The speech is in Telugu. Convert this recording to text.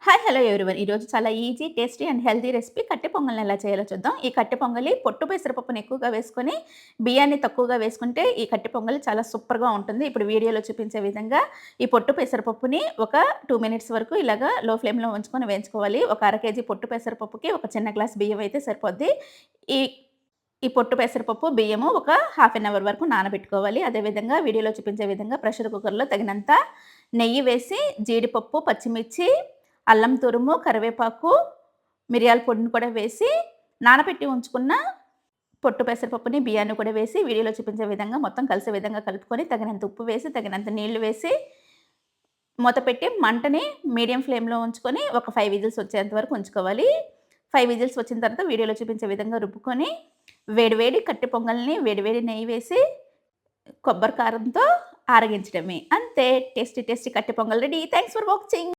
Hi hello everyone. ఈరోజు చాలా easy, tasty and healthy recipe కట్టె పొంగల్ని ఎలా చేయాలో చూద్దాం. ఈ కట్టె పొంగలి పొట్టు పెసరపప్పుని ఎక్కువగా వేసుకొని, బియ్యాన్ని తక్కువగా వేసుకుంటే ఈ కట్టె పొంగలి చాలా సూపర్‌గా ఉంటుంది. ఇప్పుడు వీడియోలో చూపించే విధంగా ఈ పొట్టు పెసరపప్పుని ఒక 2 మినిట్స్ వరకు ఇలాగా లో ఫ్లేమ్‌లో ఉంచుకొని వేయించుకోవాలి. ఒక అర కేజీ పొట్టు పెసరపప్పుకి ఒక చిన్న గ్లాస్ బియ్యం అయితే సరిపోద్ది. ఈ ఈ పొట్టు పెసరపప్పు, బియ్యము ఒక హాఫ్ ఎన్ అవర్ వరకు నానబెట్టుకోవాలి. అదేవిధంగా వీడియోలో చూపించే విధంగా ప్రెషర్ కుక్కర్‌లో తగినంత నెయ్యి వేసి, జీడిపప్పు, పచ్చిమిర్చి, అల్లం తురుము, కరివేపాకు, మిరియాల పొడిని కూడా వేసి, నానబెట్టి ఉంచుకున్న పొట్టు పెసరపప్పుని, బియ్యాన్ని కూడా వేసి, వీడియోలో చూపించే విధంగా మొత్తం కలిసే విధంగా కలుపుకొని, తగినంత ఉప్పు వేసి, తగినంత నీళ్లు వేసి, మూత పెట్టి మంటని మీడియం ఫ్లేమ్‌లో ఉంచుకొని, ఒక 5 విజిల్స్ వచ్చేంత వరకు ఉంచుకోవాలి. 5 విజిల్స్ వచ్చిన తర్వాత వీడియోలో చూపించే విధంగా రుబ్బుకొని, వేడి వేడి కట్టె పొంగల్ని వేడి వేడి నెయ్యి వేసి, కొబ్బరి కారంతో ఆరగించడమే. అంతే, టేస్టీ టేస్టీ కట్టె pongal ready. Thanks for watching.